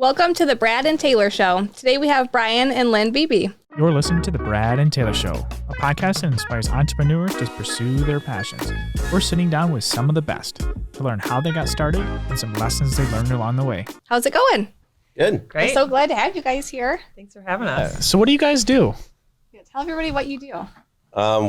Welcome to the Brad and Taylor Show. Today we have Bryan and Lynne Beebe. You're listening to the Brad and Taylor Show, a podcast that inspires entrepreneurs to pursue their passions. We're sitting down with some of the best to learn how they got started and some lessons they learned along the way. How's it going? Good. Great. I'm so glad to have you guys here. Thanks for having us. So what do you guys do? Yeah, tell everybody what you do.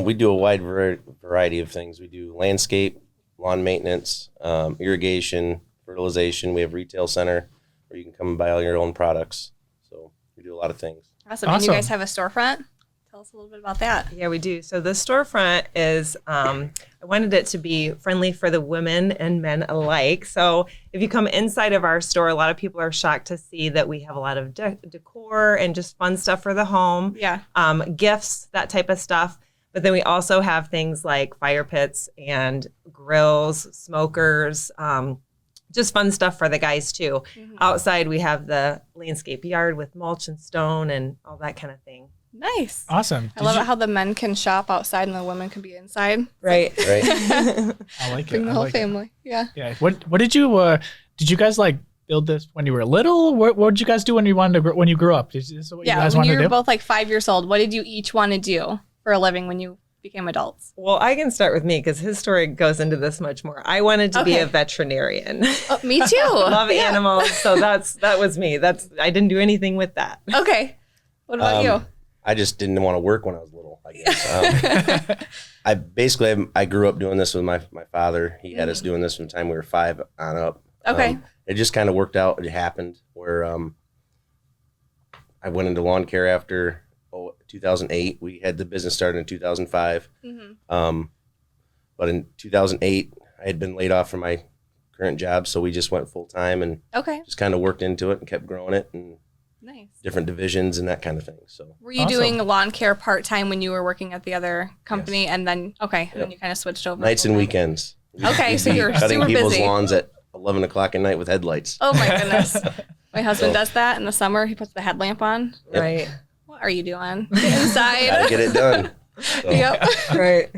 We do a wide variety of things. We do landscape, lawn maintenance, irrigation, fertilization. We have a retail center where you can come and buy all your own products. So we do a lot of things. Awesome. And you guys have a storefront? Tell us a little bit about that. Yeah, we do. So the storefront is, I wanted it to be friendly for the women and men alike. So if you come inside of our store, a lot of people are shocked to see that we have a lot of decor and just fun stuff for the home. Yeah. Gifts, that type of stuff. But then we also have things like fire pits and grills, smokers, just fun stuff for the guys too. Mm-hmm. Outside, we have the landscape yard with mulch and stone and all that kind of thing. Nice. Awesome. I love it how the men can shop outside and the women can be inside. Right. Right. I like it. Bring the whole family. Yeah. Yeah. What did you guys like build this when you were little? What did you guys do when you grew up? Is this what you guys when wanted you to were do? both like 5 years old, what did you each want to do for a living when you became adults? Well, I can start with me because his story goes into this much more. I wanted to be a veterinarian. Oh, me too. Love animals, so that was me. I didn't do anything with that. Okay. What about you? I just didn't want to work when I was little, I guess. I grew up doing this with my father. He had us doing this from the time we were 5 on up. Okay. It just kind of worked out. It happened where I went into lawn care after 2008. We had the business started in 2005. Mm-hmm. But in 2008, I had been laid off from my current job, so we just went full time and just kind of worked into it and kept growing it and different divisions and that kind of thing. So were you doing lawn care part time when you were working at the other company, and then and then you kind of switched over nights and weekends? Okay, so you're cutting super people's busy. lawns at 11 o'clock at night with headlights. Oh my goodness. My husband does that in the summer. He puts the headlamp on. Yep. Right. What are you doing? Get inside. Gotta get it done. So, Yep. Right.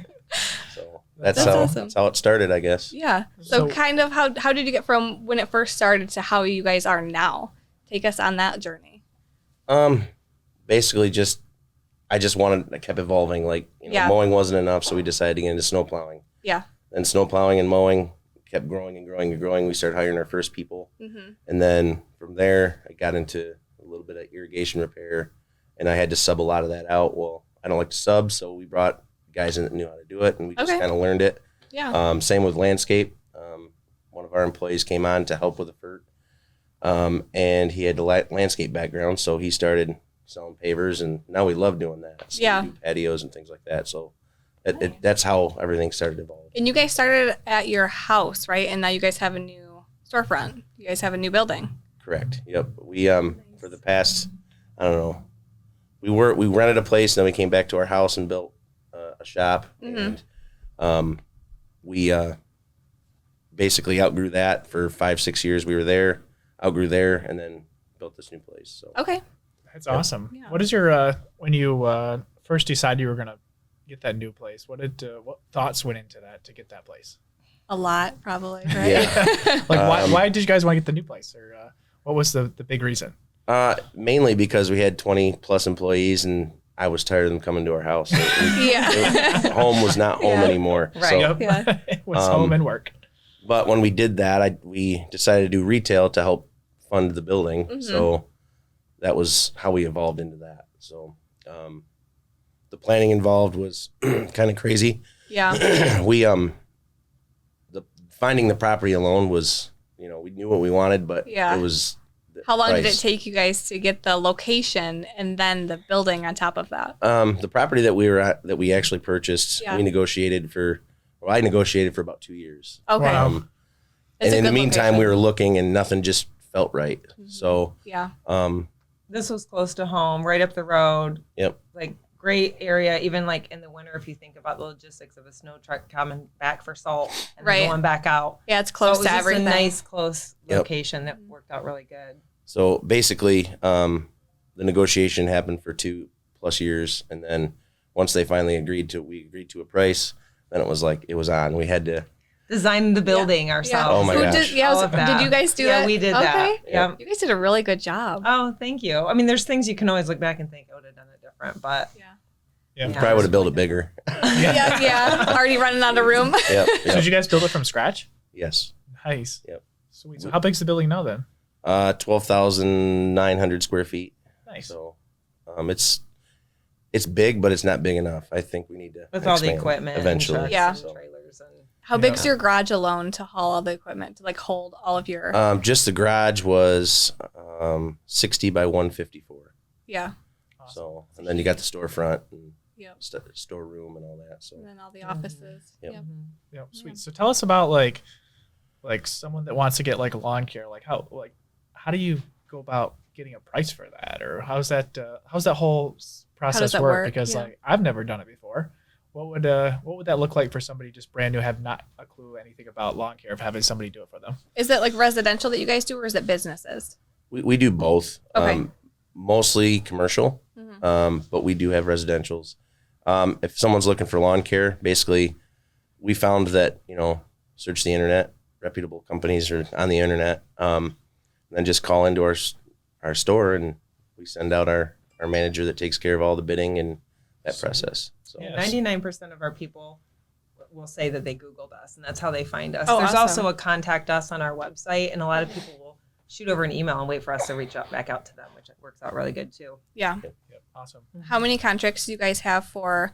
So that's awesome. That's how it started, I guess. Yeah. So kind of how did you get from when it first started to how you guys are now? Take us on that journey. Basically I kept evolving. Like, mowing wasn't enough, so we decided to get into snow plowing. Yeah. Then snow plowing and mowing kept growing and growing and growing. We started hiring our first people. Mm-hmm. And then from there, I got into a little bit of irrigation repair, and I had to sub a lot of that out. Well, I don't like to sub, so we brought guys in that knew how to do it, and we just kind of learned it. Yeah. Same with landscape. One of our employees came on to help with the FERT, and he had the landscape background, so he started selling pavers, and now we love doing that. So we do patios and things like that. So that's how everything started evolving. And you guys started at your house, right? And now you guys have a new storefront. You guys have a new building. Correct. Yep. We for the past, I don't know, we rented a place, and then we came back to our house and built a shop, and we basically outgrew that for 5-6 years. We were there, outgrew there, and then built this new place. So okay. That's awesome. Yeah. What is your when you first decided you were gonna get that new place? What thoughts went into that to get that place? A lot, probably. Right? Yeah. Like why did you guys want to get the new place, or what was the big reason? Mainly because we had 20 plus employees, and I was tired of them coming to our house. Home was not home anymore. Right. So, It was home and work. But when we did that, we decided to do retail to help fund the building. Mm-hmm. So that was how we evolved into that. So the planning involved was kind of crazy. Yeah. We finding the property alone was, we knew what we wanted, but it was. How long did it take you guys to get the location and then the building on top of that? The property that we were at, that we actually purchased, I negotiated for about 2 years. Okay. Wow. And in the meantime, location. we were looking, and nothing just felt right. Mm-hmm. So this was close to home, right up the road. Yep. Like great area, even like in the winter, if you think about the logistics of a snow truck coming back for salt and then going back out. Yeah, it's close to everything. A nice, close location that worked out really good. So basically, the negotiation happened for 2+ years, and then once they finally agreed to a price, then it was on. We had to designed the building ourselves. Oh my Who gosh. All of that. Did you guys do that? Yeah, we did that. Yeah. You guys did a really good job. Oh, thank you. I mean, there's things you can always look back and think, I would have done it different, but Yeah. We probably would have built it bigger. Yeah. Already running out of room. Yep. So did you guys build it from scratch? Yes. Nice. Yep. Sweet. So how big's the building now then? 12,900 square feet. Nice. So, it's big, but it's not big enough. I think we need to with all the expand equipment, eventually. and Yeah. trucks and trailers, and How big's your garage alone to haul all the equipment to like hold all of your? Just the garage was 60 by 154. Yeah. So, and then you got the storefront and Yep. storeroom and all that. So, And then all the offices. Yep. Yep. Yeah, sweet. So tell us about like someone that wants to get like lawn care. Like how do you go about getting a price for that, or how's that whole process that work? work? Because Yeah. like I've never done it before. What would that look like for somebody just brand new, have not a clue anything about lawn care, of having somebody do it for them? Is it like residential that you guys do, or is it businesses? we do both. Okay. Mostly commercial, but we do have residentials. If someone's looking for lawn care, basically, we found that, search the internet, reputable companies are on the internet, and then just call into our store, and we send out our manager that takes care of all the bidding and that process. So Yeah. 99% of our people will say that they Googled us, and that's how they find us. Oh, There's awesome. also a contact us on our website, and a lot of people will shoot over an email and wait for us to reach out back out to them, which works out really good too. Yeah. Yep, awesome. How many contracts do you guys have for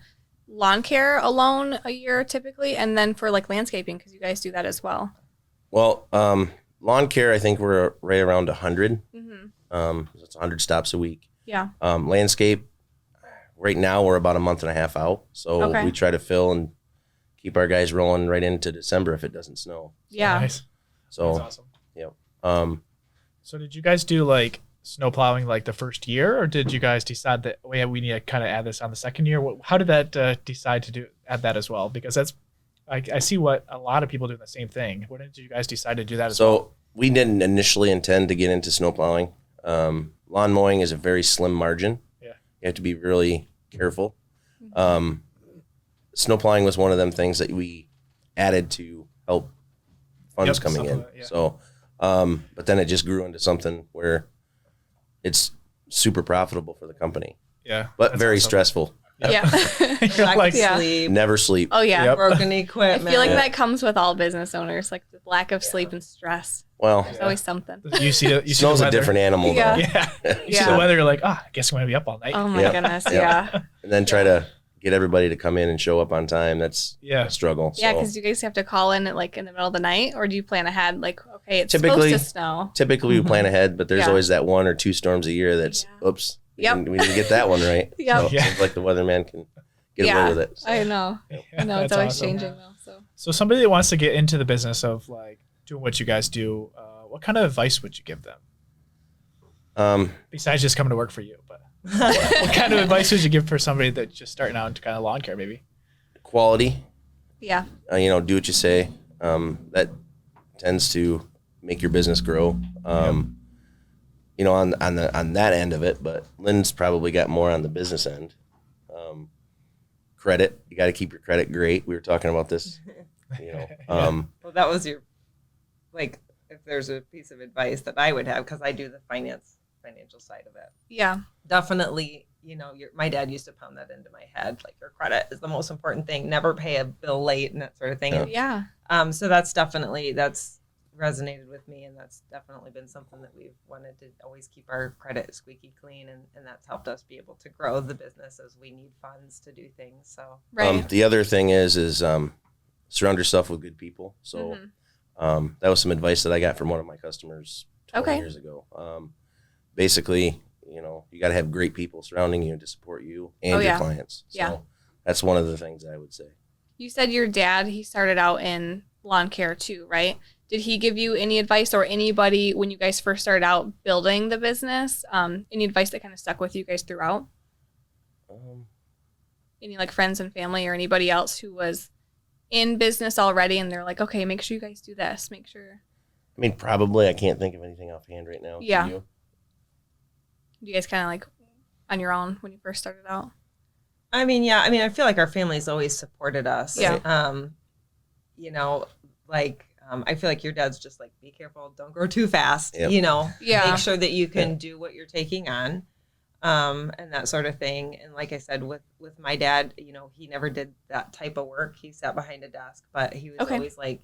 lawn care alone a year typically, and then for like landscaping, because you guys do that as well? Well, lawn care, I think we're right around 100. Mm-hmm. That's 100 stops a week. Yeah. Landscape, right now we're about a month and a half out, so Okay. we try to fill and keep our guys rolling right into December if it doesn't snow. Yeah. Nice. So, That's awesome. So did you guys do like snow plowing like the first year, or did you guys decide that we need to kind of add this on the second year? How did that decide to add that as well? Because that's I see what a lot of people do the same thing. When did you guys decide to do that as well? So we didn't initially intend to get into snow plowing. Lawn mowing is a very slim margin. Yeah. You have to be really careful. Snow plowing was one of them things that we added to help funds Yep, coming in. something like that, yeah. So, but then it just grew into something where it's super profitable for the company, Yeah, but that's very awesome. stressful. Yeah. You're Lack like, of Yeah. sleep, Never sleep. Oh yeah. Yep. broken I equipment. feel like that comes with all business owners, like the lack of sleep and stress. Well, There's always something. you see the snow's a weather. different animal, Yeah. though. Yeah, you see Yeah. the weather, you're like, I guess I'm gonna be up all night. Oh my Yep. goodness. Yep. Yeah. And then try to get everybody to come in and show up on time. That's Yeah. a struggle. Yeah, So because you guys have to call in at like in the middle of the night, or do you plan ahead? Like, okay, it's Typically- supposed to snow. typically we plan ahead, but there's Yeah. always that 1 or 2 storms a year that's, Yeah. oops, Yep. we need to get that one right. Yep. So it Yeah. seems like the weatherman can get Yeah. away with it. So. I know. I know it's That's always awesome. changing though. So So somebody that wants to get into the business of like doing what you guys do, what kind of advice would you give them besides just coming to work for you? But what kind of advice would you give for somebody that's just starting out into kind of lawn care, maybe? Quality, yeah. do what you say. That tends to make your business grow. On that end of it, but Lynn's probably got more on the business end. Credit, you got to keep your credit great. We were talking about this, Well, that was if there's a piece of advice that I would have, because I do the financial side of it. Yeah. Definitely, my dad used to pound that into my head, like your credit is the most important thing. Never pay a bill late and that sort of thing. Yeah. So that's resonated with me, and that's definitely been something that we've wanted to always keep our credit squeaky clean, and that's helped us be able to grow the business as we need funds to do things. So Right. The other thing is surround yourself with good people. So that was some advice that I got from one of my customers 20 Okay. years ago. Basically, you got to have great people surrounding you to support you and Oh, your yeah. clients. So Yeah. that's one of the things I would say. You said your dad, he started out in lawn care too, right? Did he give you any advice, or anybody when you guys first started out building the business? Any advice that kind of stuck with you guys throughout? Any like friends and family or anybody else who was in business already and they're like, okay, make sure you guys do this. Make sure. I mean, probably I can't think of anything offhand right now. Can Yeah. you? You guys kind of like on your own when you first started out? I feel like our family's always supported us. Yeah. like, I feel like your dad's just like, be careful, don't grow too fast, Yep. Yeah. make sure that you can do what you're taking on, and that sort of thing. And like I said, with my dad, he never did that type of work. He sat behind a desk, but he was always like,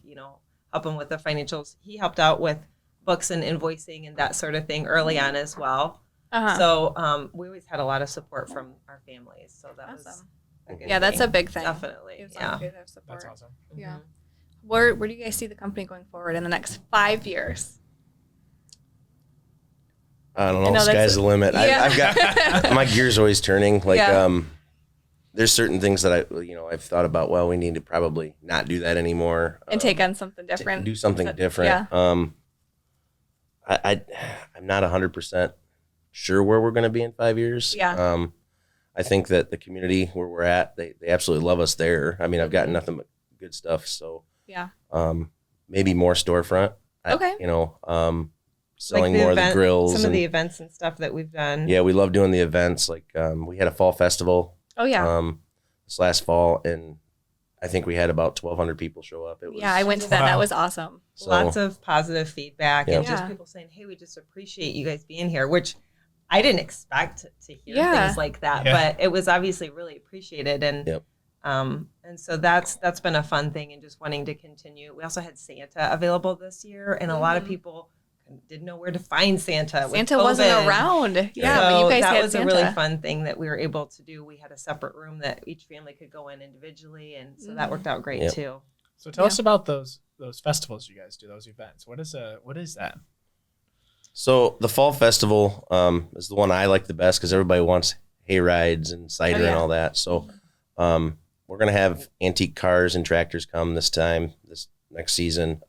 helping with the financials. He helped out with books and invoicing and that sort of thing early on as well. So we always had a lot of support from our families. So that was a good Yeah, that's thing. a big thing. Definitely. It's Yeah. always good to have support. That's awesome. Yeah. Where do you guys see the company going forward in the next 5 years? I don't know. I know Sky's the limit. Yeah. I've got my gears always turning. Like, Yeah. there's certain things that I've thought about. Well, we need to probably not do that anymore And take on something different. do something different. Yeah. I'm not 100% sure where we're going to be in 5 years. Yeah. I think that the community where we're at, they absolutely love us there. I mean, I've gotten nothing but good stuff. So Yeah. maybe more storefront. Okay. Selling Like more of the grills. Some of and, the events and stuff that we've done. yeah, we love doing the events. Like we had a fall festival Oh, yeah. this last fall, and I think we had about 1,200 people show up. It was, Yeah, I went to that. Wow. That was awesome. so, Lots of positive feedback and just Yeah. people saying, hey, we just appreciate you guys being here, which I didn't expect to hear Yeah. things like that, Yeah. but it was obviously really appreciated. And Yep. and so that's been a fun thing and just wanting to continue. We also had Santa available this year, and a lot of people didn't know where to find Santa. with Santa wasn't COVID. around. Yeah, So but you guys that had was Santa. a really fun thing that we were able to do. We had a separate room that each family could go in individually, and so that worked out great Yep. too. So tell us about those festivals you guys do, those events. What is that? So the fall festival is the one I like the best because everybody wants hay rides and cider and all that. So we're gonna have antique cars and tractors come this next season.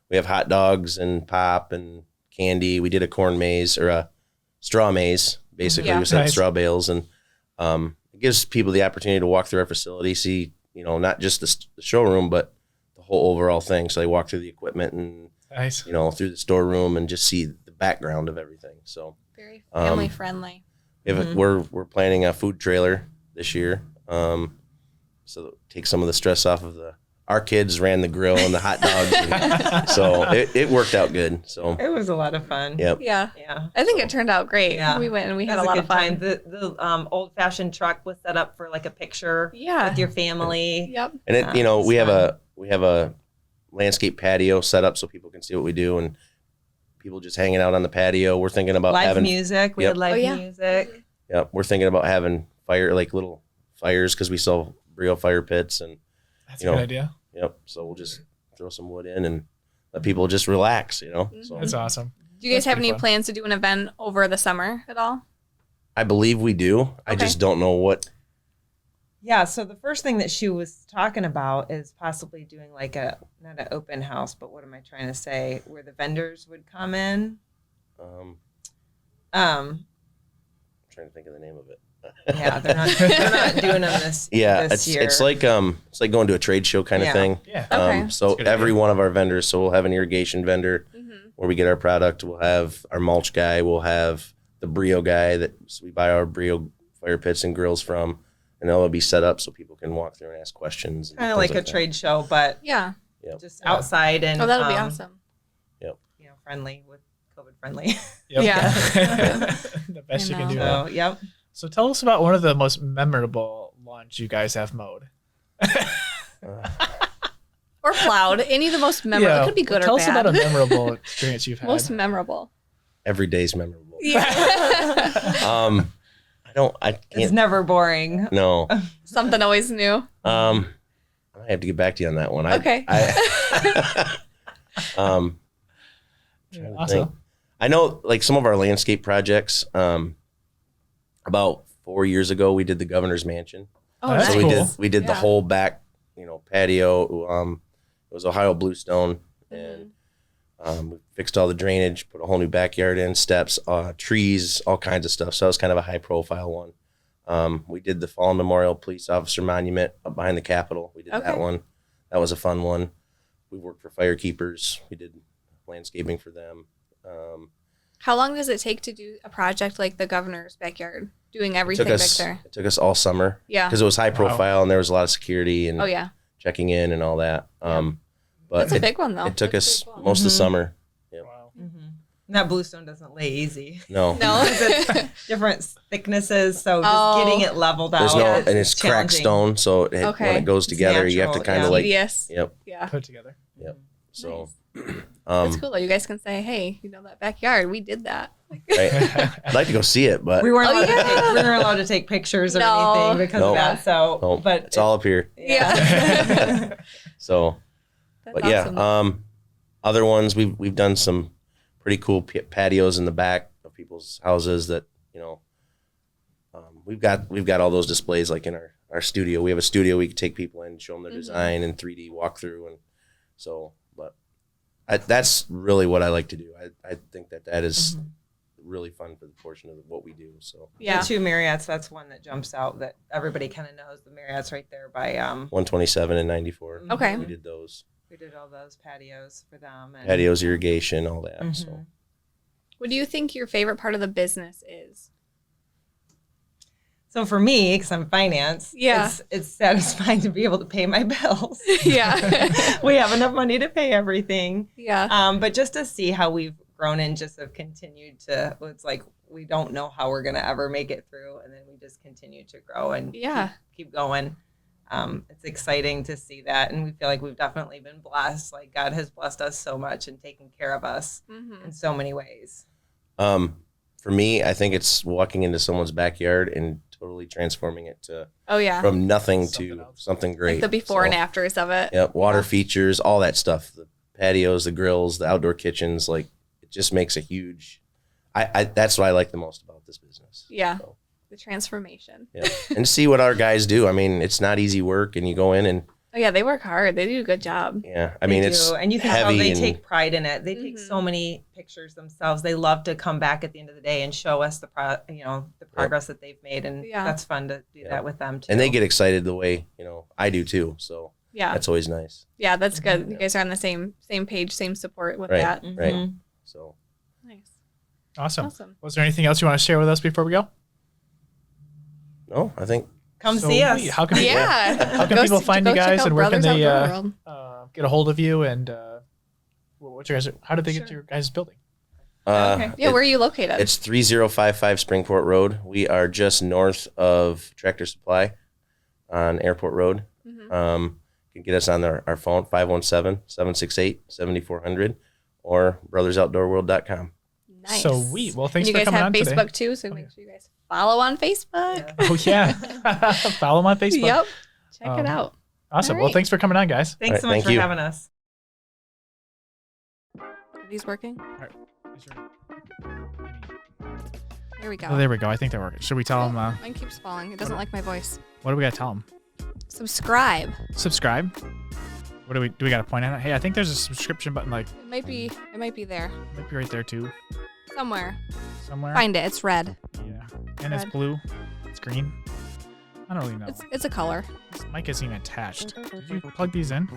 We have hot dogs and pop and candy. We did a corn maze or a straw maze. Basically, Yeah. we set Nice. straw bales, and it gives people the opportunity to walk through our facility, see not just the showroom, but the whole overall thing. So they walk through the equipment and Nice. through the storeroom and just see the background of everything. So Very family friendly. we're planning a food trailer this year, so take some of the stress off of our kids ran the grill and the hot dogs, and so it worked out good. So It was a lot of fun. yep, Yeah. Yeah. I think it turned out great. Yeah. We went and we It had was a lot good of fun. time. The old fashioned truck was set up for like a picture Yeah. with your family. Yep. and it it's we have fun. a landscape patio set up so people can see what we do, and people just hanging out on the patio. We're thinking about Live having music. We Yep. had live Oh, yeah. music. Yep, we're thinking about having little fires because we sell Brio fire pits, and That's You a good know, idea. yep. So we'll just throw some wood in and let people just relax. So That's awesome. Do you guys That's have pretty any fun. plans to do an event over the summer at all? I believe we do. I Okay. just don't know what. Yeah. So the first thing that she was talking about is possibly doing like not an open house, but what am I trying to say? Where the vendors would come in. I'm Um, trying to think of the name of it. yeah, they're not doing them this Yeah, this year. it's like going to a trade show kind of Yeah. thing. Yeah. Okay. So That's a good every idea. one of our vendors, so we'll have an irrigation vendor Mm-hmm. where we get our product. We'll have our mulch guy. We'll have the Brio guy that we buy our Brio fire pits and grills from, and they'll be set up so people can walk through and ask questions. and Kind of things like a that. trade show, but Yeah. just outside and Oh, that'll be awesome. friendly with COVID friendly. Yep. Yeah. The best you can know. do. So yep. So tell us about one of the most memorable lawns you guys have mowed. Or plowed. Any of the most memorable. It could be good tell or us bad. about a memorable experience you've had. Most memorable. Every day's memorable. Yeah. I It's can't. never boring. No. Something always new. I have to get back to you on that one. Okay. Trying to Awesome. think. I know, like some of our landscape projects. About 4 years ago, we did the governor's mansion. Oh, That's So nice. cool. we did the Yeah. whole back, patio. It was Ohio bluestone, and we fixed all the drainage, put a whole new backyard in, steps, trees, all kinds of stuff. So that was kind of a high profile one. We did the Fallen Memorial Police Officer Monument up behind the Capitol. We did Okay. that one. That was a fun one. We worked for firekeepers. We did landscaping for them. How long does it take to do a project like the governor's backyard? Doing everything back there. It took us all summer Yeah. because it was high Wow. profile and there was a lot of security and Oh, yeah. checking in and all that. But That's a big one, though. It took That's us pretty cool. most of the Mhm. summer. Wow. That bluestone doesn't lay easy. No. No. Different thicknesses, so just Oh. getting it leveled out. There's no, yeah, and it's cracked challenging. stone, so when Okay. it goes It's together, you have to natural, kind of yeah. like, Tedious. yep. Yeah. Put it together. So, That's cool though. You guys can say, hey, that backyard, we did that. right. I'd like to go see it, but We weren't Oh, allowed yeah. to take, we weren't allowed to take pictures or No. anything because Nope. of that. So, no, but it's all up here. Yeah. So, That's but yeah, awesome. other ones we've done some pretty cool patios in the back of people's houses that we've got all those displays like in our studio. We have a studio we can take people in, show them their design and 3D walkthrough, and so. But that's really what I like to do. I think that is really fun for the portion of what we do. So Yeah. the two Marriotts, that's one that jumps out that everybody kind of knows. The Marriott's right there by 127 and 94. Okay. We did those we did all those patios for them and patios, irrigation, all that. So. Mhm. What do you think your favorite part of the business is? So for me, because I'm finance, Yeah. it's satisfying to be able to pay my bills. Yeah. We have enough money to pay everything. Yeah. But just to see how we've grown and just have continued to, it's like we don't know how we're going to ever make it through. And then we just continue to grow and Yeah. keep going. It's exciting to see that. And we feel like we've definitely been blessed. Like God has blessed us so much and taken care of us in so many ways. For me, I think it's walking into someone's backyard and totally transforming it to Oh yeah. from nothing Something to else. something great. Like the before and So, afters of it. Yep, water Yeah. features, all that stuff. The patios, the grills, the outdoor kitchens, like it just makes a huge. I that's what I like the most about this business. Yeah. So, The transformation. yeah, and see what our guys do. I mean, it's not easy work, and you go in and Oh yeah, they work hard. They do a good job. yeah, I mean They it's do. And you can tell heavy they and take pride in it. They take so many pictures themselves. They love to come back at the end of the day and show us the progress that they've made, and Yeah. that's fun to do Yeah. that with them too. and they get excited the way I do too. So Yeah. that's always nice. Yeah, that's good. You Yeah. guys are on the same page, same support with Right. that. Right. Mhm. So Nice. Awesome. Awesome. Was there anything else you want to share with us before we go? no, I think Come So see us. How can Yeah. How can people find you check guys out and where can Brothers they Outdoor World. get a hold of you and what's your guys? How did they get to your guys' building? Okay. Yeah, where are you located? It's 3055 Springport Road. We are just north of Tractor Supply on Airport Road. Mhm. You can get us on our phone, 517-768-7400 or brothersoutdoorworld.com. Nice. Sweet. Well, thanks And you for guys coming have on Facebook today. too, so make sure you guys follow on Facebook. Yeah. Oh yeah. Follow them on Facebook. Yep. Check it Um, out. Awesome. All Well, right. thanks for coming on, guys. Thanks All right, so much thank for you. having us. Are these working? Here we go. Oh, there we go. I think they're working. Should we tell them? Mine keeps falling. It doesn't like my voice. What do we got to tell them? Subscribe. Subscribe. What do we got to point out? Hey, I think there's a subscription button like It might be there might be right there too, somewhere. somewhere. Find it. It's red. Yeah. And it's Red. blue. It's green. I don't really know. It's a color. This mic isn't even attached. Did you plug these in?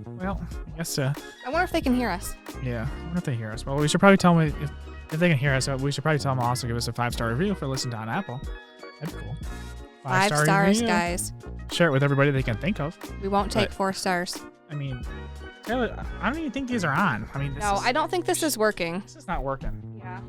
Well, I guess, I wonder if they can hear us. yeah. I wonder if they hear us. Well, we should probably tell them if they can hear us. We should probably tell them also give us a 5-star review if they listen to on Apple. That'd be cool. 5 5-star stars, review. guys. Share it with everybody they can think of. We won't take But- 4 stars. I mean, Taylor, I don't even think these are on. I mean, No, I don't think this is working. This is not working. Yeah.